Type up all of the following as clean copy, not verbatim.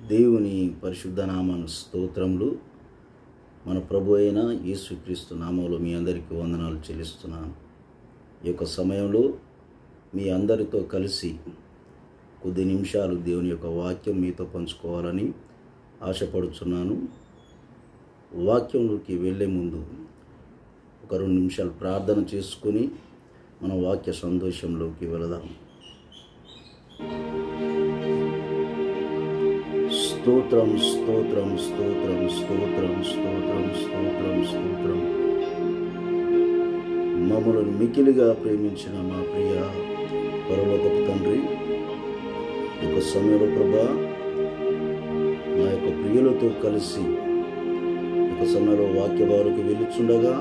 దేవుని పరిశుద్ధ నామను స్తోత్రములు. మన ప్రభు అయిన యేసుక్రీస్తు నామములో మీ అందరికీ వందనాలు చెల్లిస్తున్నాను. ఈ యొక్క సమయంలో మీ అందరితో కలిసి కొద్ది నిమిషాలు దేవుని యొక్క వాక్యం మీతో పంచుకోవాలని ఆశపడుచున్నాను. వాక్యంలోకి వెళ్ళే ముందు ఒక 2 నిమిషాలు ప్రార్థన చేసుకుని మన వాక్య సంతోషంలోకి వెళదాం. స్తోత్రం స్తోత్రం స్తోత్రం స్తోత్రం స్తోత్రం స్తోత్రం స్తోత్రం. మమ్మలను మిక్కిలిగా ప్రేమించిన మా ప్రియ పరలోకపు తండ్రి, ఒక సమయంలో ప్రభా మా యొక్క ప్రియులతో కలిసి ఒక సమయంలో వాక్య వారికి వెళ్ళుచుండగా,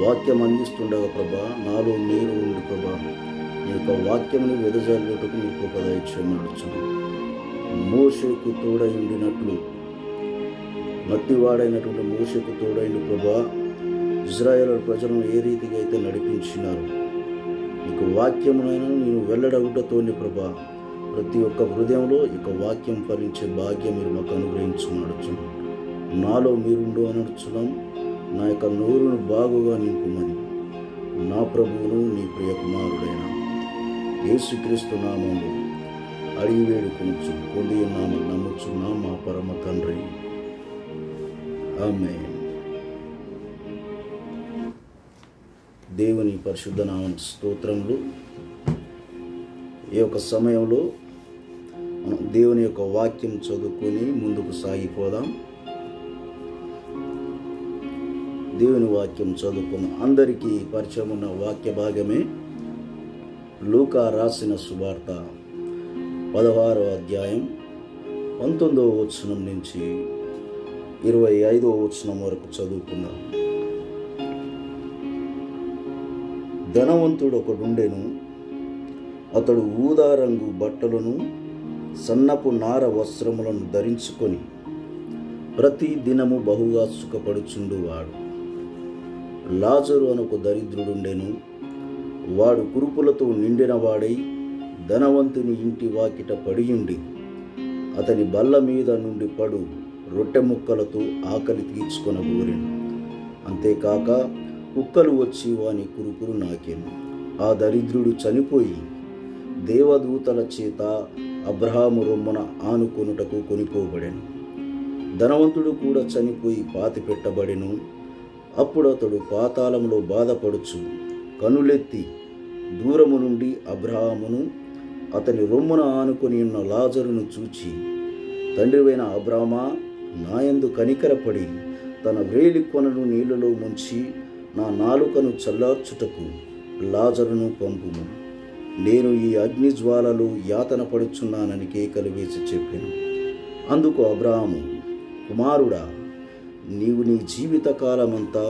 వాక్యం అందిస్తుండగా ప్రభా, నాలో మీరు ఉండి ప్రభా మీ యొక్క వాక్యముని వెదజల్లుటకు మీకు ఒక దయచేయమని అడుగుచున్నాను. మోషేకు తోడై ఉండినట్లు, మట్టివాడైనటువంటి మోషేకు తోడైండు ప్రభా, ఇజ్రాయేలు ప్రజలను ఏ రీతిగా అయితే నడిపించినారు, నీకు వాక్యమునైనా నేను వెల్లడగుటతోనే ప్రభా ప్రతి ఒక్క హృదయంలో ఇక వాక్యం ఫలించే భాగ్యం మీరు మాకు అనుగ్రహించున్నాడు. నాలో మీరుండు అని అడుగుచున్నాం. నా యొక్క నోరును బాగుగా నింపుమని నా ప్రభువును నీ ప్రియ కుమారుడైన యేసుక్రీస్తు నామములో అడిగి వేడుకొనుచు పొంది ఉన్నామని నమ్ముచున్నాం మా పరమ తండ్రి, ఆమేన్. దేవుని పరిశుద్ధ నామ స్తోత్రములు. ఈ యొక్క సమయంలో మనం దేవుని యొక్క వాక్యం చదువుకొని ముందుకు సాగిపోదాం. దేవుని వాక్యం చదువుకుందాం. అందరికీ పరిచయం ఉన్న వాక్య భాగమే లూకా రాసిన సువార్త 16వ అధ్యాయం 19వ వచనం నుంచి 25వ వచనం వరకు చదువుకుందాం. ధనవంతుడు ఒకడుండెను. అతడు ఊదా రంగు బట్టలను సన్నపు నార వస్త్రములను ధరించుకొని ప్రతి దినము బహుగా సుఖపడుచుండువాడు. లాజరు అను ఒక దరిద్రుడుండెను. వాడు కురుపులతో నిండిన వాడై ధనవంతుని ఇంటి వాకిట పడియుండి అతని బల్ల మీద నుండి పడు రొట్టె ముక్కలతో ఆకలి తీర్చుకొనగోరెను. అంతేకాక కుక్కలు వచ్చి వాని కురుపులు నాకెను. ఆ దరిద్రుడు చనిపోయి దేవదూతల చేత అబ్రహాము రొమ్మున ఆనుకొనుటకు కొనిపోబడెను. ధనవంతుడు కూడా చనిపోయి పాతి పెట్టబడెను. అప్పుడు అతడు పాతాళంలో బాధపడుచు కనులెత్తి దూరము నుండి అబ్రహామును అతని రొమ్మున ఆనుకొని ఉన్న లాజరును చూచి, తండ్రివైన అబ్రామా, నాయందు కనికరపడి తన వ్రేలి కొనను నీళ్లలో ముంచి నా నాలుకను చల్లార్చుటకు లాజరును పంపుము. నేను ఈ అగ్ని జ్వాలలో యాతన పడుచున్నానని కేకలు వేసి చెప్పాను. అందుకు అబ్రాహాము, కుమారుడా, నీవు నీ జీవితకాలమంతా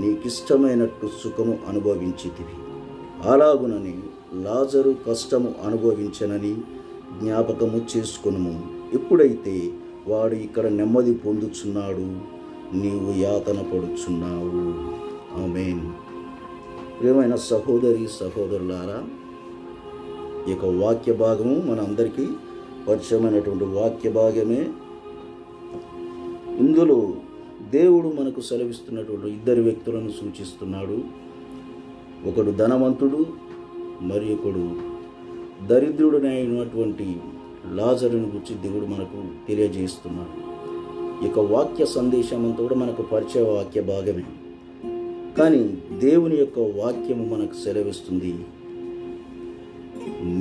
నీకిష్టమైనట్టు సుఖము అనుభవించితివి. అలాగునని లాజరు కష్టము అనుభవించనని జ్ఞాపకము చేసుకొనుము. ఎప్పుడైతే వాడు ఇక్కడ నెమ్మది పొందుచున్నాడు, నీవు యాతన పడుచున్నావు. ఆమేన్. ప్రియమైన సహోదరి సహోదరులారా, ఈ యొక్క వాక్య భాగము మన అందరికీ పరిచయమైనటువంటి వాక్య భాగమే. ఇందులో దేవుడు మనకు సెలవిస్తున్నటువంటి 2 వ్యక్తులను సూచిస్తున్నాడు. ఒకడు ధనవంతుడు, మరి ఒకడు దరిద్రుడైనటువంటి లాజరుని గురించి దేవుడు మనకు తెలియజేస్తున్నాడు. ఈ యొక్క వాక్య సందేశం అంతా కూడా మనకు పరిచయ వాక్య భాగమే. కానీ దేవుని యొక్క వాక్యము మనకు సెలవిస్తుంది,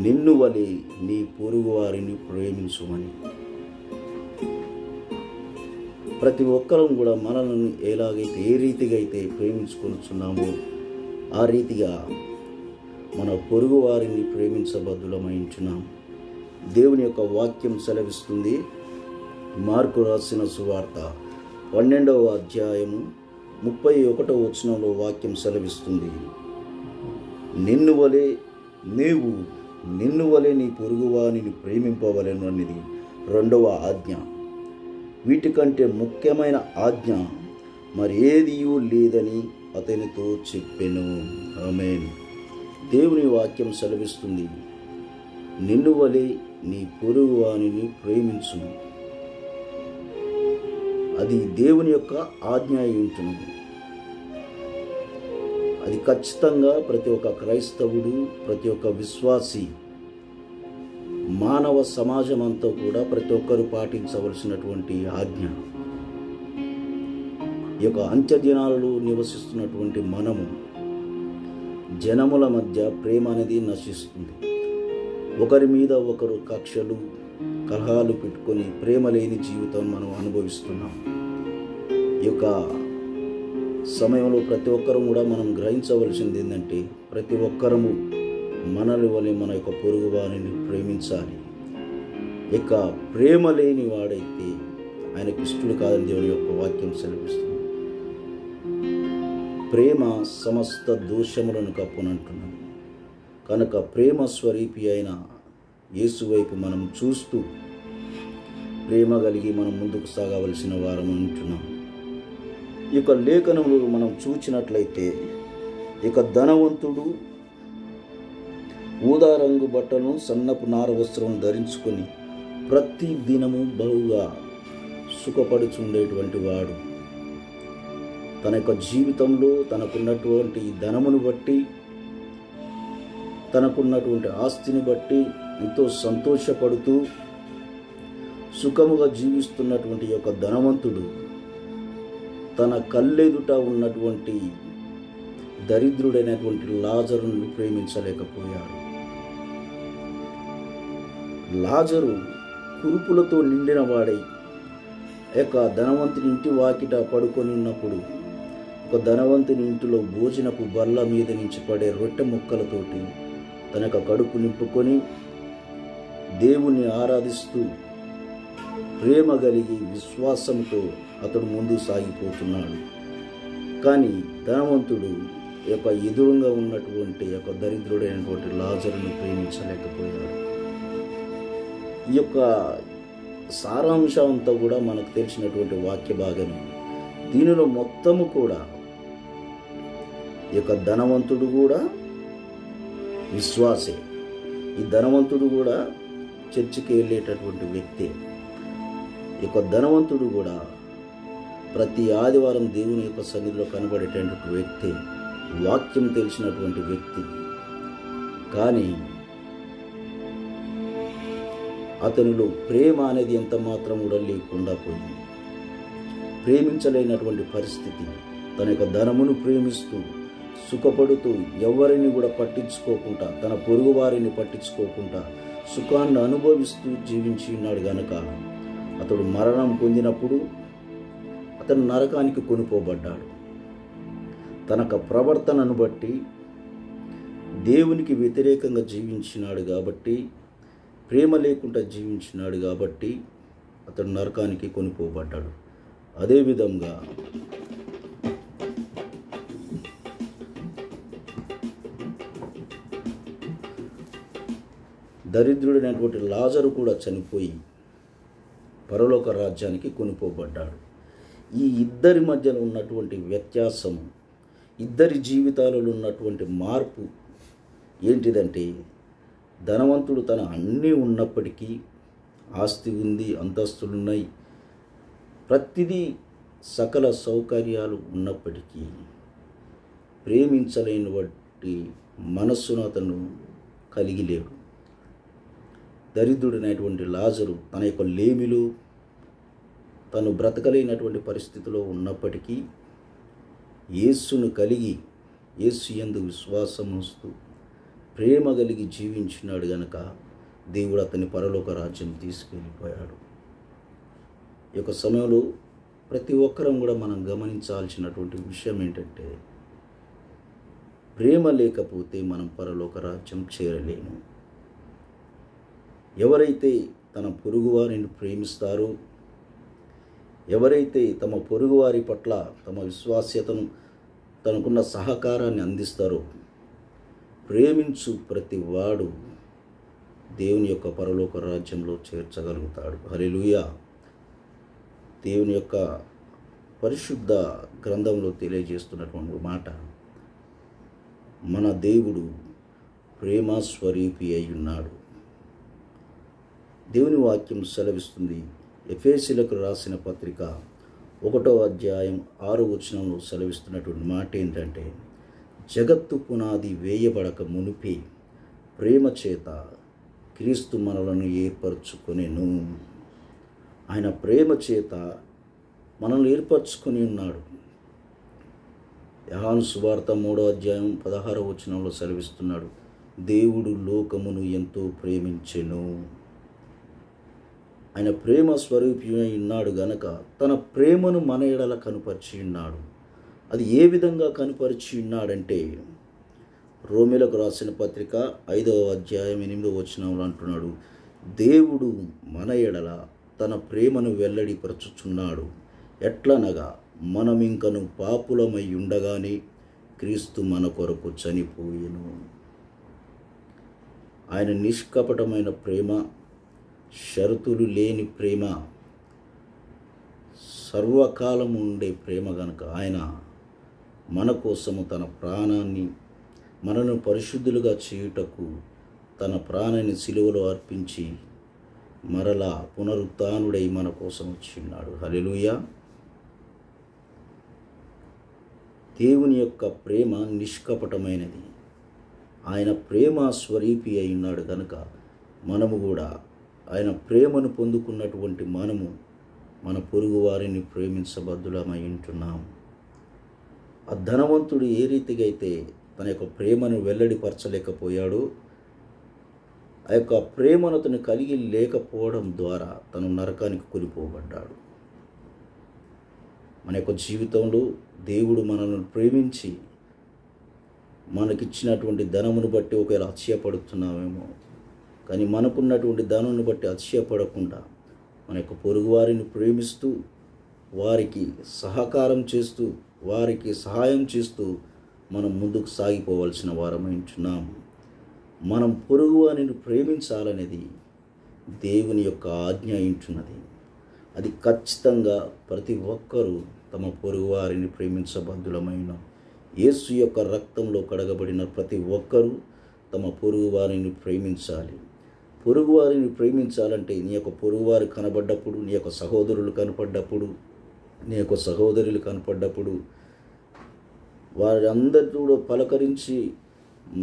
నిన్ను వలె నీ పొరుగు వారిని ప్రేమించుమని. ప్రతి ఒక్కరం కూడా మనల్ని ఎలాగైతే ఏ రీతిగా అయితే ప్రేమించుకొనుచున్నామో ఆ రీతిగా మన పొరుగు వారిని ప్రేమించబద్దులమైంచున్నాం. దేవుని యొక్క వాక్యం సెలవిస్తుంది. మార్కు రాసిన సువార్త 12వ అధ్యాయము 31వ వచనంలో వాక్యం సెలవిస్తుంది, నిన్ను వలె నీ పొరుగువానిని ప్రేమింపవలెను అనేది 2వ ఆజ్ఞ. వీటికంటే ముఖ్యమైన ఆజ్ఞ మరి ఏదియూ లేదని అతనితో చెప్పెను. ఆమేన్. దేవుని వాక్యం సెలవిస్తుంది, నిన్ను వలె నీ పొరుగు వానిని ప్రేమించుము. అది దేవుని యొక్క ఆజ్ఞ అయి ఉంటున్నది. అది ఖచ్చితంగా ప్రతి ఒక్క క్రైస్తవుడు, ప్రతి ఒక్క విశ్వాసి, మానవ సమాజం అంతా కూడా ప్రతి ఒక్కరు పాటించవలసినటువంటి ఆజ్ఞ. ఈ యొక్క అంత్య దినాలలో నివసిస్తున్నటువంటి మనము జనముల మధ్య ప్రేమ అనేది నశిస్తుంది. ఒకరి మీద ఒకరు కక్షలు, కలహాలు పెట్టుకొని ప్రేమ లేని జీవితం మనం అనుభవిస్తున్నాం. ఈ యొక్క సమయంలో ప్రతి ఒక్కరూ కూడా మనం గ్రహించవలసింది ఏంటంటే, ప్రతి ఒక్కరము మనల్ని వలె మన యొక్క పొరుగు వారిని ప్రేమించాలి. ఇక ప్రేమ లేని వాడైతే ఆయనకి ఇష్టడు కాదని దేవుని యొక్క వాక్యం సెలవిస్తుంది. ప్రేమ సమస్త దోషములను కప్పునంటున్నాను. కనుక ప్రేమ స్వరూపి అయిన యేసు వైపు మనం చూస్తూ ప్రేమ కలిగి మనం ముందుకు సాగవలసిన వారం ఉంటున్నాం. ఈ యొక్క లేఖనములు మనం చూచినట్లయితే, ఇక ధనవంతుడు ఊదా రంగు బట్టను, సన్నపు నార వస్త్రం ధరించుకొని ప్రతి దినము బహుగా సుఖపడుచుండేటువంటి వాడు తన యొక్క జీవితంలో తనకున్నటువంటి ధనమును బట్టి, తనకున్నటువంటి ఆస్తిని బట్టి ఎంతో సంతోషపడుతూ సుఖముగా జీవిస్తున్నటువంటి యొక్క ధనవంతుడు తన కళ్ళెదుట ఉన్నటువంటి దరిద్రుడైనటువంటి లాజరును ప్రేమించలేకపోయాడు. లాజరు కురుపులతో నిండిన వాడై యొక్క ధనవంతుని ఇంటి వాకిట పడుకొని ఉన్నప్పుడు, ఒక ధనవంతుని ఇంటిలో భోజనపు బల్ల మీద నుంచి పడే రొట్టె ముక్కలతోటి తన యొక్క కడుపు నింపుకొని దేవుణ్ణి ఆరాధిస్తూ ప్రేమ కలిగి విశ్వాసంతో అతడు ముందు సాగిపోతున్నాడు. కానీ ధనవంతుడు యొక్క ఎదురుగా ఉన్నటువంటి యొక్క దరిద్రుడైనటువంటి లాజరును ప్రేమించలేకపోయాడు. ఈ యొక్క సారాంశం అంతా కూడా మనకు తెలిసినటువంటి వాక్య భాగమే. దీనిలో మొత్తము కూడా ఈ యొక్క ధనవంతుడు కూడా విశ్వాసే. ఈ ధనవంతుడు కూడా చర్చికి వెళ్ళేటటువంటి వ్యక్తి. ఈ యొక్క ధనవంతుడు కూడా ప్రతి ఆదివారం దేవుని యొక్క సన్నిధిలో కనబడేటటువంటి వ్యక్తి, వాక్యం తెలిసినటువంటి వ్యక్తి. కానీ అతనిలో ప్రేమ అనేది ఎంత మాత్రం కూడా లేకుండా పోయింది. ప్రేమించలేనటువంటి పరిస్థితి. తన యొక్క ధనమును ప్రేమిస్తూ సుఖపడుతూ ఎవరిని కూడా పట్టించుకోకుండా, తన పొరుగు వారిని పట్టించుకోకుండా సుఖాన్ని అనుభవిస్తూ జీవించి ఉన్నాడు గనక అతడు మరణం పొందినప్పుడు అతను నరకానికి కొనుక్కోబడ్డాడు. తన ప్రవర్తనను బట్టి దేవునికి వ్యతిరేకంగా జీవించినాడు కాబట్టి, ప్రేమ లేకుండా జీవించినాడు కాబట్టి అతడు నరకానికి కొనుక్కోబడ్డాడు. అదేవిధంగా దరిద్రుడైనటువంటి లాజరు కూడా చనిపోయి పరలోక రాజ్యానికి కొనుక్కోబడ్డాడు. ఈ ఇద్దరి మధ్యలో ఉన్నటువంటి వ్యత్యాసం, ఇద్దరి జీవితాలలో ఉన్నటువంటి మార్పు ఏంటిదంటే, ధనవంతుడు తన అన్నీ ఉన్నప్పటికీ, ఆస్తి ఉంది, అంతస్తులున్నాయి, ప్రతిదీ సకల సౌకర్యాలు ఉన్నప్పటికీ ప్రేమించలేనివంటి మనస్సును అతను కలిగి లేడు. దరిద్రుడైనటువంటి లాజరు తన యొక్క లేమిలో తను బ్రతకలేనటువంటి పరిస్థితిలో ఉన్నప్పటికీ యేసును కలిగి, యేసు యందు విశ్వాసం ఉంచుతూ ప్రేమ కలిగి జీవించినాడు గనక దేవుడు అతని పరలోక రాజ్యం తీసుకెళ్ళిపోయాడు. ఈ యొక్క సమయంలో ప్రతి ఒక్కరం కూడా మనం గమనించాల్సినటువంటి విషయం ఏంటంటే, ప్రేమ లేకపోతే మనం పరలోక రాజ్యం చేరలేము. ఎవరైతే తన పొరుగువారిని ప్రేమిస్తారో, ఎవరైతే తమ పొరుగువారి పట్ల తమ విశ్వాస్యతను, తనకున్న సహకారాన్ని అందిస్తారో, ప్రేమించు ప్రతి వాడు దేవుని యొక్క పరలోక రాజ్యంలో చేర్చగలుగుతాడు. హల్లెలూయా. దేవుని యొక్క పరిశుద్ధ గ్రంథంలో తెలియజేస్తున్నటువంటి మాట, మన దేవుడు ప్రేమ స్వరూపి అయి ఉన్నాడు. దేవుని వాక్యం సెలవిస్తుంది. ఎఫెసీయులకు రాసిన పత్రిక 1వ అధ్యాయం 6వ వచనంలో సెలవిస్తున్నటువంటి మాట ఏంటంటే, జగత్తు పునాది వేయబడక మునిపే ప్రేమ చేత క్రీస్తు మనలను ఏర్పరచుకొనెను. ఆయన ప్రేమ చేత మనల్ని ఏర్పరచుకొని ఉన్నాడు. యోహాను సువార్త 3వ అధ్యాయం 16వ వచనంలో సెలవిస్తున్నాడు, దేవుడు లోకమును ఎంతో ప్రేమించెను. ఆయన ప్రేమ స్వరూపమై ఉన్నాడు గనక తన ప్రేమను మన ఎడల కనుపరిచి ఉన్నాడు. అది ఏ విధంగా కనుపరిచి ఉన్నాడంటే, రోమీలకు రాసిన పత్రిక 5వ అధ్యాయం 8వ వచనంలో అంటున్నాడు, దేవుడు మన ఎడల తన ప్రేమను వెల్లడిపరచుచున్నాడు. ఎట్లనగా మనమింకను పాపులమై ఉండగానే క్రీస్తు మన కొరకు చనిపోయెను. ఆయన నిష్కపటమైన ప్రేమ, షరతులు లేని ప్రేమ, సర్వకాలం ఉండే ప్రేమ గనుక ఆయన మన కోసము తన ప్రాణాన్ని, మనను పరిశుద్ధులుగా చేయుటకు తన ప్రాణాన్ని సిలువలో అర్పించి మరలా పునరుత్థానుడై మన కోసం వచ్చిన్నాడు. హల్లెలూయా. దేవుని యొక్క ప్రేమ నిష్కపటమైనది. ఆయన ప్రేమ స్వరూపి అయి ఉన్నాడు కనుక మనము కూడా ఆయన ప్రేమను పొందుకున్నటువంటి మనము మన పొరుగు వారిని ప్రేమించబద్దులమై ఉంటున్నాం. ఆ ధనవంతుడు ఏ రీతిగా అయితే తన యొక్క ప్రేమను వెల్లడిపరచలేకపోయాడో, ఆ యొక్క ప్రేమను అతను కలిగి లేకపోవడం ద్వారా తను నరకానికి కొనిపోబడ్డాడు. మన యొక్క జీవితంలో దేవుడు మనల్ని ప్రేమించి మనకిచ్చినటువంటి ధనమును బట్టి ఒకవేళ అతిశయపడుతున్నామేమో, కానీ మనకున్నటువంటి ధనమును బట్టి అతిశయపడకుండా మన యొక్క పొరుగువారిని ప్రేమిస్తూ, వారికి సహకారం చేస్తూ, వారికి సహాయం చేస్తూ మనం ముందుకు సాగిపోవలసిన వారమై ఉంటున్నాం. మనం పొరుగువారిని ప్రేమించాలనేది దేవుని యొక్క ఆజ్ఞ ఉంటున్నది. అది ఖచ్చితంగా ప్రతి ఒక్కరూ తమ పొరుగువారిని ప్రేమించబద్దులమైన యేసు యొక్క రక్తంలో కడగబడిన ప్రతి ఒక్కరూ తమ పొరుగువారిని ప్రేమించాలి. పొరుగువారిని ప్రేమించాలంటే నీ యొక్క పొరుగువారు కనబడ్డప్పుడు, నీ యొక్క సహోదరులు కనపడ్డప్పుడు, నీ యొక్క సహోదరులు కనపడ్డప్పుడు వారందరితో పలకరించి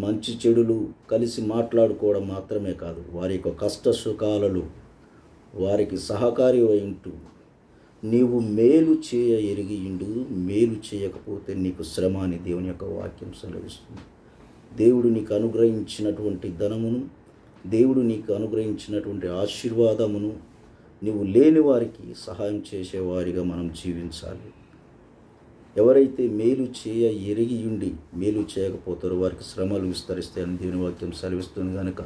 మంచి చెడులు కలిసి మాట్లాడుకోవడం మాత్రమే కాదు, వారి యొక్క కష్ట సుఖాలలో వారికి సహకారి అయి ఉంటూ, నీవు మేలు చేయ ఎరిగియుండు, మేలు చేయకపోతే నీకు శ్రమ అని దేవుని యొక్క వాక్యం సెలవిస్తుంది. దేవుడు నీకు అనుగ్రహించినటువంటి ధనమును, దేవుడు నీకు అనుగ్రహించినటువంటి ఆశీర్వాదమును నీవు లేని వారికి సహాయం చేసేవారిగా మనం జీవించాలి. ఎవరైతే మేలు చేయ ఎరిగియుండి మేలు చేయకపోతారో వారికి శ్రమలు విస్తరిస్తాయని దేవుని వాక్యం సెలవిస్తుంది కనుక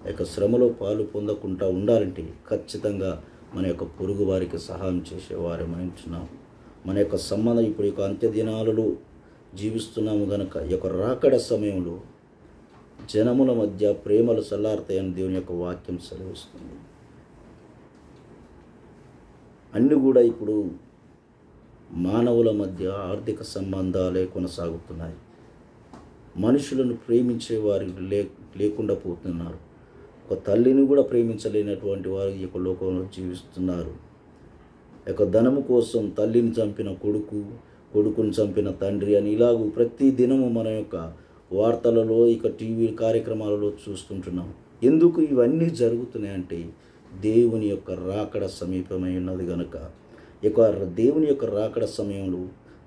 ఆ యొక్క శ్రమలో పాలు పొందకుండా ఉండాలంటే ఖచ్చితంగా మన యొక్క పొరుగు వారికి సహాయం చేసేవారమై ఉంటున్నాం. మన యొక్క సంబంధం ఇప్పుడు యొక్క అంత్య దినాలలో జీవిస్తున్నాము కనుక ఈ యొక్క రాకడ సమయంలో జనముల మధ్య ప్రేమలు చల్లారుతాయని దేవుని యొక్క వాక్యం సెలవిస్తుంది. అన్నీ కూడా ఇప్పుడు మానవుల మధ్య ఆర్థిక సంబంధాలే కొనసాగుతున్నాయి. మనుషులను ప్రేమించే వారు లేకుండా పోతున్నారు. ఒక తల్లిని కూడా ప్రేమించలేనటువంటి వారు ఈ యొక్క లోకంలో జీవిస్తున్నారు. యొక్క ధనము కోసం తల్లిని చంపిన కొడుకు, కొడుకుని చంపిన తండ్రి అని ఇలాగూ ప్రతి దినము మన యొక్క వార్తలలో, ఇక టీవీ కార్యక్రమాలలో చూస్తుంటున్నాం. ఎందుకు ఇవన్నీ జరుగుతున్నాయంటే దేవుని యొక్క రాకడ సమీపమై ఉన్నది కనుక. ఇక దేవుని యొక్క రాకడ సమయంలో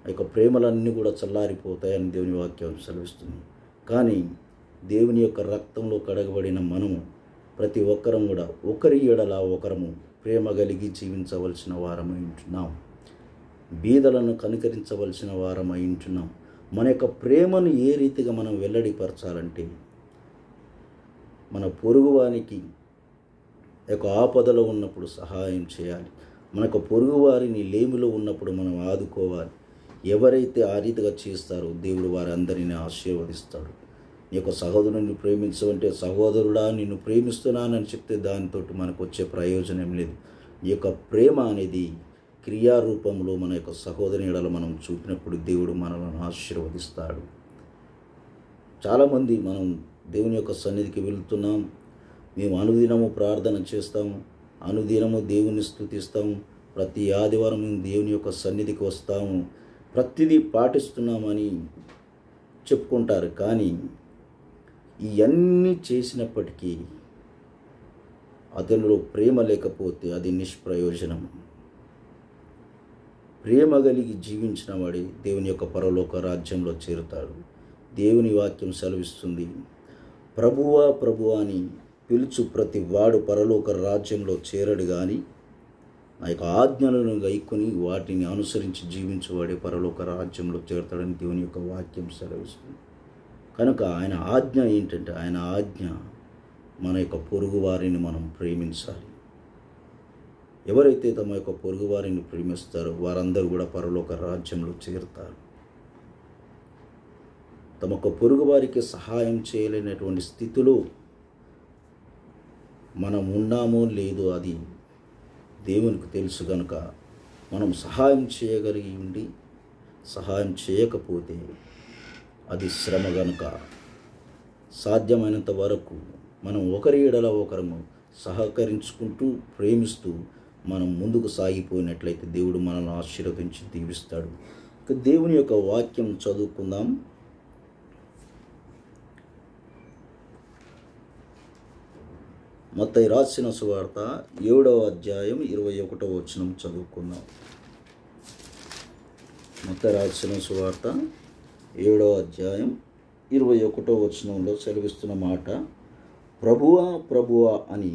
ఆ యొక్క ప్రేమలన్నీ కూడా చల్లారిపోతాయని దేవుని వాక్యం సెలవిస్తుంది. కానీ దేవుని యొక్క రక్తంలో కడగబడిన మనము ప్రతి ఒక్కరం కూడా ఒకరి ఎడల ఒకరము ప్రేమ కలిగి జీవించవలసిన వారమై ఉంటున్నాం. బీదలను కనికరించవలసిన వారమై ఉంటున్నాం. మన యొక్క ప్రేమను ఏ రీతిగా మనం వెల్లడిపరచాలంటే, మన పొరుగువానికి యొక్క ఆపదలో ఉన్నప్పుడు సహాయం చేయాలి. మనకు పొరుగువారిని లేమిలో ఉన్నప్పుడు మనం ఆదుకోవాలి. ఎవరైతే ఆ రీతిగా చేస్తారో దేవుడు వారందరినీ ఆశీర్వదిస్తాడు. నీ యొక్క సహోదరుని ప్రేమించమంటే, సహోదరుడా నిన్ను ప్రేమిస్తున్నానని చెప్తే దానితో మనకు వచ్చే ప్రయోజనం లేదు. ఈ యొక్క ప్రేమ అనేది క్రియారూపంలో మన యొక్క సహోదరుని ఎడల మనం చూపినప్పుడు దేవుడు మనల్ని ఆశీర్వదిస్తాడు. చాలామంది మనం దేవుని యొక్క సన్నిధికి వెళ్తున్నాం, మేము అనుదినము ప్రార్థన చేస్తాము, అనుదినము దేవుని స్తుతిస్తాము, ప్రతి ఆదివారం మేము దేవుని యొక్క సన్నిధికి వస్తాము, ప్రతిదీ పాటిస్తున్నామని చెప్పుకుంటారు. కానీ ఇవన్నీ చేసినప్పటికీ అతనిలో ప్రేమ లేకపోతే అది నిష్ప్రయోజనం. ప్రేమ కలిగి జీవించిన వాడి దేవుని యొక్క పరలోక రాజ్యంలో చేరుతాడు. దేవుని వాక్యం సెలవిస్తుంది, ప్రభువా ప్రభువా అని పిలుచు ప్రతి వాడు పరలోక రాజ్యంలో చేరడు కానీ ఆ యొక్క ఆజ్ఞలను గైకొని వాటిని అనుసరించి జీవించేవాడే పరలోక రాజ్యంలో చేరుతాడని దేవుని యొక్క వాక్యం సెలవిస్తుంది. కనుక ఆయన ఆజ్ఞ ఏంటంటే, ఆయన ఆజ్ఞ మన యొక్క పొరుగు వారిని మనం ప్రేమించాలి. ఎవరైతే తమ యొక్క పొరుగు వారిని ప్రేమిస్తారో వారందరూ కూడా పరలోక రాజ్యంలో చేరుతారు. తమ యొక్క పొరుగు వారికి సహాయం చేయలేనటువంటి స్థితిలో మనం ఉన్నామో లేదో అది దేవునికి తెలుసు. కనుక మనం సహాయం చేయగలిగి ఉండి సహాయం చేయకపోతే అది శ్రమ. కనుక సాధ్యమైనంత వరకు మనం ఒకరి ఎడల ఒకరము సహకరించుకుంటూ ప్రేమిస్తూ మనం ముందుకు సాగిపోయినట్లయితే దేవుడు మనల్ని ఆశీర్వదించి దీవిస్తాడు. ఇక దేవుని యొక్క వాక్యం చదువుకుందాం. మత్తయి రాసిన సువార్త 7వ అధ్యాయం 21వ వచనం చదువుకుందాం. మత్తయి రాసిన సువార్త 7వ అధ్యాయం 21వ వచనంలో సెలవిస్తున్న మాట, ప్రభువా ప్రభువా అని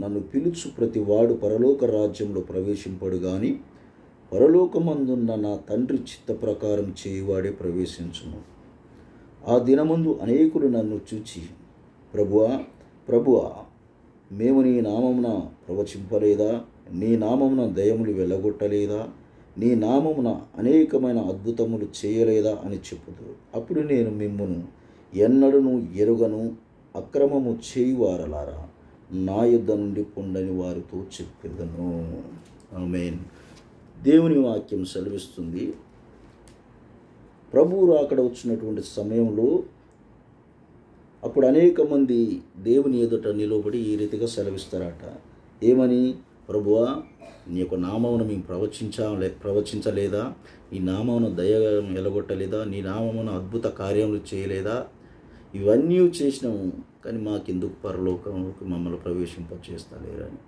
నన్ను పిలుచు ప్రతి వాడు పరలోక రాజ్యంలో ప్రవేశింపడు గాని పరలోకమందున్న నా తండ్రి చిత్త ప్రకారం చేయువాడే ప్రవేశించును. ఆ దినమందు అనేకులు నన్ను చూచి, ప్రభువా ప్రభువా, మేము నీ నామమున ప్రవచింపలేదా? నీ నామమున దయ్యములు వెళ్ళగొట్టలేదా? నీ నామమున అనేకమైన అద్భుతములు చేయలేదా అని చెప్పుదురు. అప్పుడు నేను మిమ్మును ఎన్నడూ ఎరుగను, అక్రమము చేయువారలారా నా యుద్ధ నుండి పొండని వారితో చెప్పెదను. ఆమేన్. దేవుని వాక్యం సెలవిస్తుంది, ప్రభువు రాకడ వచ్చినటువంటి సమయంలో అప్పుడు అనేక మంది దేవుని ఎదుట నిలబడి ఈ రీతిగా సెలవిస్తారట. ఏమని? ప్రభువా, నీ యొక్క నామమును మేము ప్రవచించలేదా? నీ నామమును దయ ఎలగొట్టలేదా? నీ నామమును అద్భుత కార్యములు చేయలేదా? ఇవన్నీ చేసినాము, కానీ మాకెందుకు పరలోకంలోకి మమ్మల్ని ప్రవేశింపచేస్తలేరని.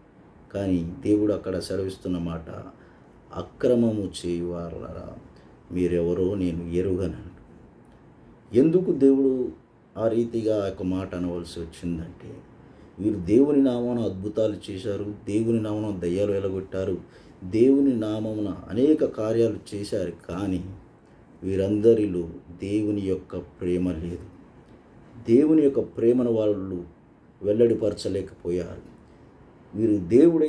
కానీ దేవుడు అక్కడ సెలవిస్తున్న మాట, అక్రమము చేయువారలారా మీరెవరో నేను ఎరుగను. ఎందుకు దేవుడు ఆ రీతిగా ఆ యొక్క మాట అనవలసి వచ్చిందంటే, వీరు దేవుని నామమున అద్భుతాలు చేశారు, దేవుని నామమున దయ్యాలు వెలగొట్టారు, దేవుని నామమున అనేక కార్యాలు చేశారు, కానీ వీరందరిలో దేవుని యొక్క ప్రేమ లేదు. దేవుని యొక్క ప్రేమను వాళ్ళు వెల్లడిపరచలేకపోయారు. వీరు దేవుడి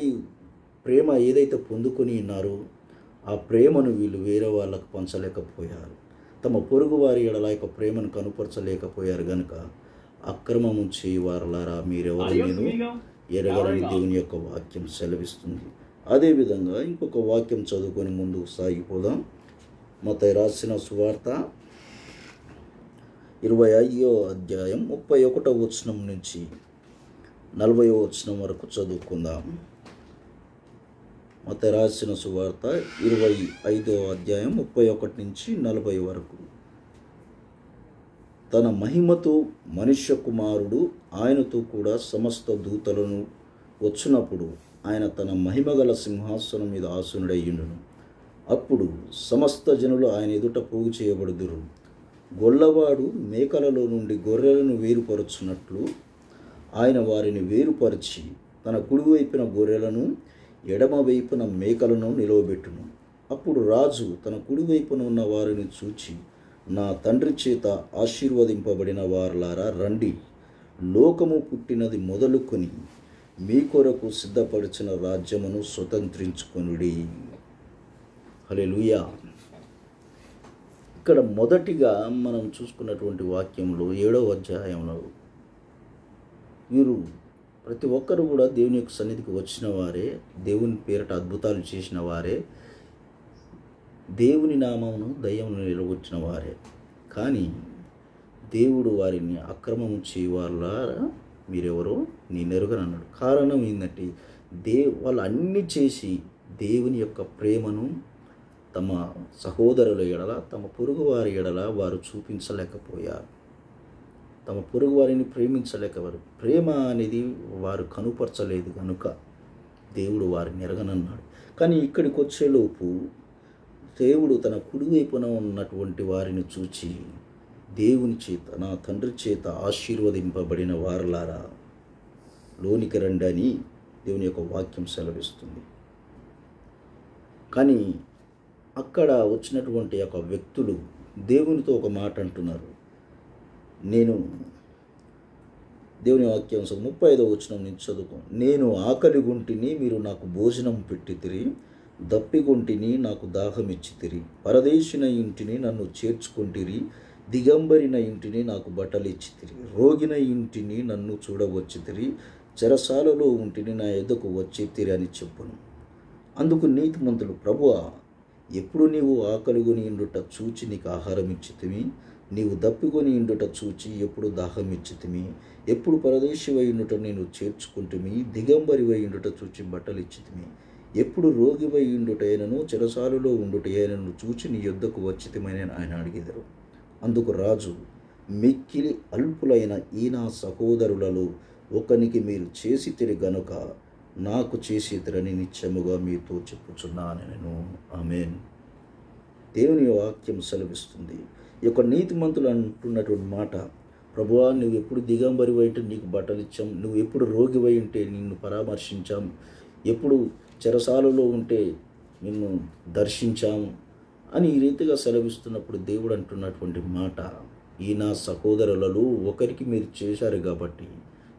ప్రేమ ఏదైతే పొందుకొని ఉన్నారో ఆ ప్రేమను వీళ్ళు వేరే వాళ్ళకు పంచలేకపోయారు. తమ పొరుగు వారి ఎడల యొక్క ప్రేమను కనుపరచలేకపోయారు. గనుక అక్రమము చేయువారలారా మీరెవరు నేను ఎరగరని దేవుని యొక్క వాక్యం సెలవిస్తుంది. అదేవిధంగా ఇంకొక వాక్యం చదువుకొని ముందుకు సాగిపోదాం. మత్తయి రాసిన సువార్త 25వ అధ్యాయం 31వ వచనం నుంచి 40వ వచనం వరకు చదువుకుందాం. మత్తయి రాసిన సువార్త 25వ అధ్యాయం 31 నుంచి 40 వరకు. తన మహిమతో మనుష్య కుమారుడు ఆయనతో కూడా సమస్త దూతలను వచ్చినప్పుడు ఆయన తన మహిమగల సింహాసనం మీద ఆసీనుడయ్యుండును. అప్పుడు సమస్త జనులు ఆయన ఎదుట పోగు చేయబడుదురు. గొల్లవాడు మేకలలో నుండి గొర్రెలను వేరుపరచున్నట్లు ఆయన వారిని వేరుపరిచి తన కుడివైపున గొర్రెలను ఎడమ వైపున మేకలను నిలవబెట్టును. అప్పుడు రాజు తన కుడివైపున ఉన్న వారిని చూచి, నా తండ్రి చేత ఆశీర్వదింపబడిన వారలారా రండి, లోకము పుట్టినది మొదలుకొని మీ కొరకు సిద్ధపరిచిన రాజ్యమును స్వతంత్రించుకొనుడి. హల్లెలూయా. ఇక్కడ మొదటిగా మనం చూసుకున్నటువంటి వాక్యంలో 7వ అధ్యాయంలో వీరు ప్రతి ఒక్కరు కూడా దేవుని యొక్క సన్నిధికి వచ్చిన వారే, దేవుని పేరట అద్భుతాలు చేసిన వారే, దేవుని నామమును దయ్యమును నిలగొట్టిన వారే. కానీ దేవుడు వారిని అక్రమము చేయువారలారా మీరెవరో నేనెరుగనన్నాడు. కారణం ఏంటంటే వాళ్ళు అన్నీ చేసి దేవుని యొక్క ప్రేమను తమ సహోదరుల ఎడల, తమ పొరుగువారి ఎడల వారు చూపించలేకపోయారు. తమ పొరుగు వారిని ప్రేమించలేకపోయారు. ప్రేమ అనేది వారు కనుపరచలేదు కనుక దేవుడు వారిని ఎరగనన్నాడు. కానీ ఇక్కడికి వచ్చేలోపు దేవుడు తన కుడివైపున ఉన్నటువంటి వారిని చూచి, దేవుని చేత, నా తండ్రి చేత ఆశీర్వదింపబడిన వారలారా లోనికి రండి అని దేవుని యొక్క వాక్యం సెలవిస్తుంది. కానీ అక్కడ వచ్చినటువంటి యొక్క వ్యక్తులు దేవునితో ఒక మాట అంటున్నారు. నేను దేవుని వాక్యం 35వ వచనం నుంచి చదువుకో. నేను ఆకలిగొంటిని, మీరు నాకు భోజనం పెట్టితిరి, దప్పిగొంటిని, నాకు దాహం ఇచ్చితిరి, పరదేశిన ఇంటిని నన్ను చేర్చుకొంటిరి, దిగంబరిన ఇంటిని నాకు బట్టలు ఇచ్చితిరి, రోగిన ఇంటిని నన్ను చూడవచ్చితిరి, చెరసాలలో ఉంటిని నా ఎద్దకు వచ్చితిరి అని చెప్పును. అందుకు నీతిమంతులు, ప్రభువా, ఎప్పుడు నీవు ఆకలిగొని ఇండుట చూచి నీకు ఆహారం ఇచ్చితిమి, నీవు దప్పికొని ఇండుట చూచి ఎప్పుడు దాహం ఇచ్చితిమి, ఎప్పుడు పరదేశివై ఇండుట నేను చేర్చుకుంటుమి, దిగంబరివై ఇండుట చూచి బట్టలు ఇచ్చితిమి, ఎప్పుడు రోగివై ఇండుటైనను చెరసాలలో ఉండుటైనను చూచి నీ యొద్దకు వచ్చితిమని ఆయన అడిగెదరు. అందుకు రాజు, మిక్కిలి అల్పులైన ఈ నా సహోదరులలో ఒకనికి మీరు చేసితిరి గనుక నాకు చేసితిరని నిత్యముగా మీతో చెప్పుచున్నాను. ఆమేన్. దేవుని వాక్యం సెలవిస్తుంది. ఈ యొక్క నీతిమంతులు అంటున్నటువంటి మాట, ప్రభువా, నువ్వు ఎప్పుడు దిగంబరివై ఉంటే నీకు బట్టలు ఇచ్చాం, నువ్వు ఎప్పుడు రోగివై ఉంటే నిన్ను పరామర్శించాం, ఎప్పుడు చెరసాలలో ఉంటే నిన్ను దర్శించాము అని ఈ రీతిగా సెలవిస్తున్నప్పుడు దేవుడు అంటున్నటువంటి మాట, ఈ నా సహోదరులలో ఒకరికి మీరు చేశారు కాబట్టి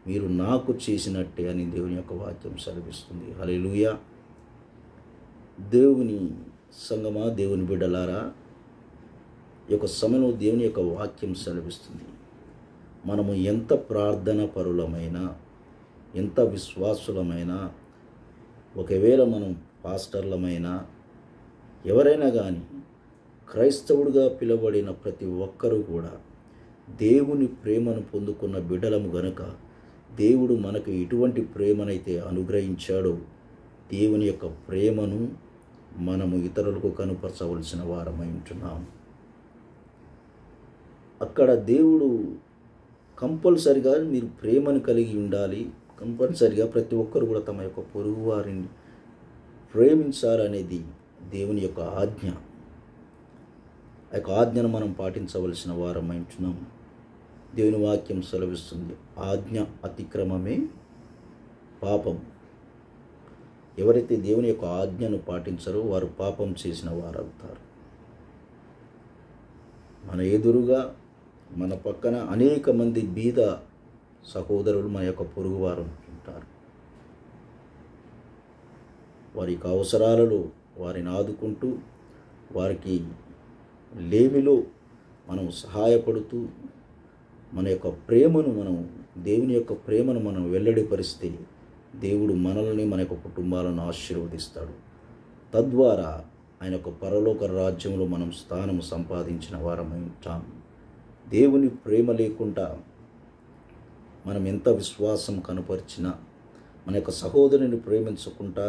మీరు నాకు చేసినట్టే అని దేవుని యొక్క వాక్యం సెలవిస్తుంది. హల్లెలూయా. దేవుని సంగమా, దేవుని బిడ్డలారా, ఈ యొక్క సమయంలో దేవుని యొక్క వాక్యం సెలవిస్తుంది. మనము ఎంత ప్రార్థన పరులమైనా, ఎంత విశ్వాసులమైనా, ఒకవేళ మనం పాస్టర్లమైనా, ఎవరైనా కానీ క్రైస్తవుడిగా పిలువబడిన ప్రతి ఒక్కరూ కూడా దేవుని ప్రేమను పొందుకున్న బిడ్డలము గనుక దేవుడు మనకు ఎటువంటి ప్రేమనైతే అనుగ్రహించాడో దేవుని యొక్క ప్రేమను మనము ఇతరులకు కనుపరచవలసిన వారమై ఉంటున్నాం. అక్కడ దేవుడు కంపల్సరిగా మీరు ప్రేమను కలిగి ఉండాలి, కంపల్సరిగా ప్రతి ఒక్కరు కూడా తమ యొక్క పొరుగు వారిని ప్రేమించాలనేది దేవుని యొక్క ఆజ్ఞ. ఆ యొక్క ఆజ్ఞను మనం పాటించవలసిన వారమై ఉంటున్నాం. దేవుని వాక్యం సెలవిస్తుంది, ఆజ్ఞ అతిక్రమమే పాపం. ఎవరైతే దేవుని యొక్క ఆజ్ఞను పాటించారో వారు పాపం చేసిన వారు అవుతారు. మన ఎదురుగా, మన పక్కన అనేక మంది బీద సహోదరులు మన యొక్క పొరుగువారు ఉంటారు. వారి యొక్క అవసరాలలో వారిని ఆదుకుంటూ, వారికి లేమిలో మనం సహాయపడుతూ, మన యొక్క ప్రేమను దేవుని యొక్క ప్రేమను మనం వెల్లడిపరిస్తే దేవుడు మనల్ని, మన యొక్క కుటుంబాలను ఆశీర్వదిస్తాడు. తద్వారా ఆయన యొక్క పరలోక రాజ్యంలో మనం స్థానం సంపాదించిన వారమై ఉంటాం. దేవుని ప్రేమ లేకుండా మనం ఎంత విశ్వాసం కనపరిచినా, మన యొక్క సహోదరుని ప్రేమించకుండా,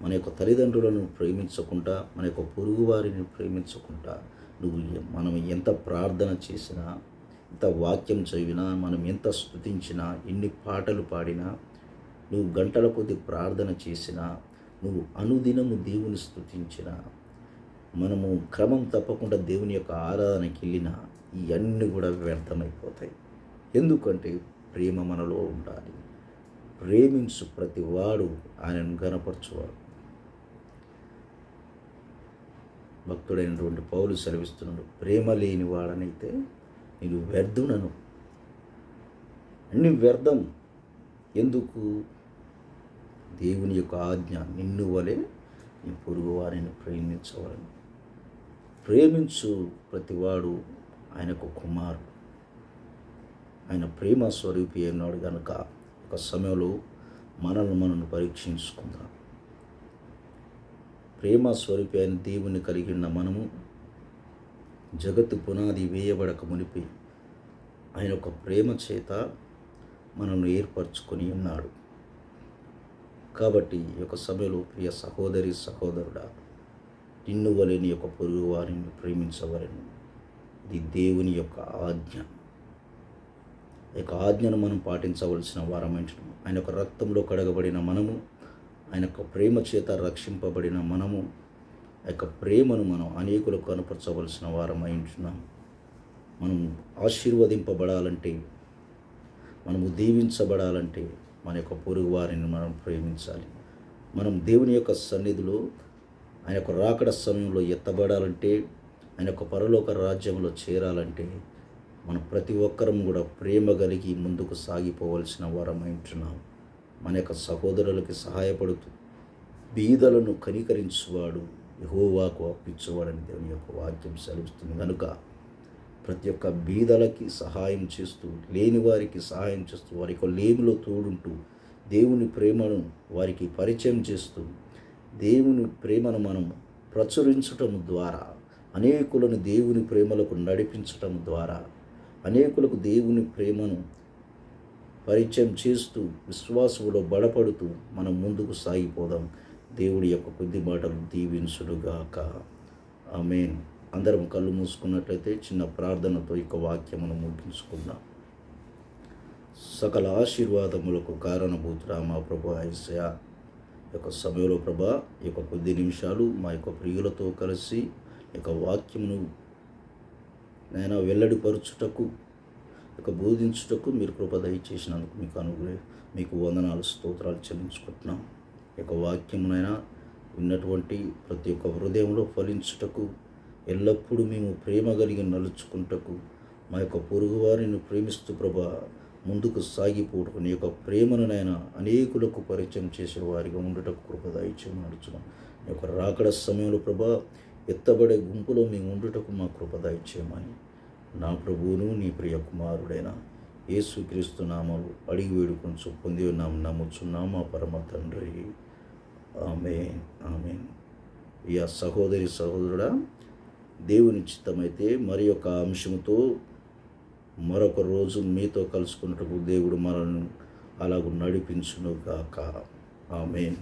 మన యొక్క తల్లిదండ్రులను ప్రేమించకుండా, మన యొక్క పొరుగువారిని ప్రేమించకుండా, మనం ఎంత ప్రార్థన చేసినా, ఎంత వాక్యం చదివినా, మనం ఎంత స్తుతించినా, ఎన్ని పాటలు పాడినా, నువ్వు గంటల కొద్ది ప్రార్థన చేసినా, నువ్వు అనుదినము దేవుని స్తుతించినా, మనము క్రమం తప్పకుండా దేవుని యొక్క ఆరాధనకి వెళ్ళినా ఇవన్నీ కూడా వ్యర్థమైపోతాయి. ఎందుకంటే ప్రేమ మనలో ఉండాలి. ప్రేమించు ప్రతి వాడు ఆయనను గనపరచువాడు. భక్తుడైనటువంటి పౌలు సెలవిస్తున్నాడు, ప్రేమ లేని వాడనైతే నేను వ్యర్థునను. అన్ని వ్యర్థం. ఎందుకు? దేవుని యొక్క ఆజ్ఞ, నిన్ను వలె నీ పొరుగు వారిని ప్రేమించవలను. ప్రేమించు ప్రతివాడు ఆయనకు కుమారుడు. ఆయన ప్రేమ స్వరూపి అన్నాడు కనుక ఒక సమయంలో మనల్ని పరీక్షించుకుందాం. ప్రేమ స్వరూపి అయిన దేవుని కలిగి ఉన్న మనము జగత్తు పునాది వేయబడక మునిపి ఆయన ఒక ప్రేమ చేత మనల్ని ఏర్పరచుకొని ఉన్నాడు. కాబట్టి ఈ యొక్క సమయంలో ప్రియ సహోదరి సహోదరుడా, నిన్ను వలె నీ యొక్క పొరుగు వారిని ప్రేమించవలెను. ఇది దేవుని యొక్క ఆజ్ఞ. ఈ యొక్క ఆజ్ఞను మనం పాటించవలసిన వారమైంటున్నాం. ఆయన యొక్క రక్తంలో కడగబడిన మనము, ఆయన యొక్క ప్రేమ చేత రక్షింపబడిన మనము, ఆ యొక్క ప్రేమను మనం అనేకులకు కనపరచవలసిన వారమై ఉంటున్నాం. మనం ఆశీర్వదింపబడాలంటే, మనము దీవించబడాలంటే మన యొక్క పొరుగు వారిని మనం ప్రేమించాలి. మనం దేవుని యొక్క సన్నిధిలో ఆయన యొక్క రాకడ సమయంలో ఎత్తబడాలంటే, ఆయన యొక్క పరలోక రాజ్యంలో చేరాలంటే మనం ప్రతి ఒక్కరం కూడా ప్రేమ కలిగి ముందుకు సాగిపోవలసిన వారమై ఉంటున్నాం. మన యొక్క సహోదరులకి సహాయపడుతూ బీదలను కనికరించువాడు యెహోవాకు అప్పించువాడని దేవుని యొక్క వాక్యం సెలవిస్తుంది. కనుక ప్రతి ఒక్క బీదలకి సహాయం చేస్తూ, లేని వారికి సహాయం చేస్తూ, వారి యొక్క లేమిలో తోడుంటూ, దేవుని ప్రేమను వారికి పరిచయం చేస్తూ, దేవుని ప్రేమను మనం ప్రచురించటం ద్వారా, అనేకులను దేవుని ప్రేమలకు నడిపించటం ద్వారా, అనేకులకు దేవుని ప్రేమను పరిచయం చేస్తూ, విశ్వాసంలో బలపడుతూ మనం ముందుకు సాగిపోదాం. దేవుడి యొక్క కొద్ది మాటలు దీవించుడుగాక. ఆమేన్. అందరం కళ్ళు మూసుకున్నట్లయితే చిన్న ప్రార్థనతో ఈ వాక్యమును ముగించుకుందాం. సకల ఆశీర్వాదములకు కారణభూతుడా మా ప్రభు యేసయ్యా, ఈ యొక్క సమయంలో ప్రభా, ఈ యొక్క కొద్ది నిమిషాలు మా యొక్క ప్రియులతో కలిసి ఈ యొక్క వాక్యమును నేను వెల్లడిపరచుటకు, ఇక బోధించుటకు మీరు కృప దయచేసినందుకు మీకు వందనాలు, స్తోత్రాలు చెల్లించుకుంటున్నాం. ఈ యొక్క వాక్యమునైనా విన్నటువంటి ప్రతి ఒక్క హృదయంలో ఫలించుటకు, ఎల్లప్పుడూ మేము ప్రేమ కలిగి నలుచుకుంటకు, మా యొక్క పొరుగు వారిని ప్రేమిస్తూ ప్రభా ముందుకు సాగిపోవటకు, నీ యొక్క ప్రేమనునైనా అనేకులకు పరిచయం చేసే వారిగా ఉండటకు కృప దయచేయమని అడుగుతున్నాం. నీ యొక్క రాకడ సమయంలో ప్రభా ఎత్తబడే గుంపులో మేము ఉండుటకు మా కృప దయచేయమని నా ప్రభువును నీ ప్రియ కుమారుడైన యేసుక్రీస్తు నామములో అడిగి వేడుకొంచు పొంది ఉన్నాము, నమ్ముచున్నాము మా పరమ తండ్రి. ఆమేన్. ఆమేన్. ఈ సహోదరి సహోదరుడా, దేవుని చిత్తమైతే మరి యొక్క అంశముతో మరొక రోజు మీతో కలుసుకున్నట్టుకు దేవుడు మనల్ని అలాగూ నడిపించును గాక. ఆమేన్.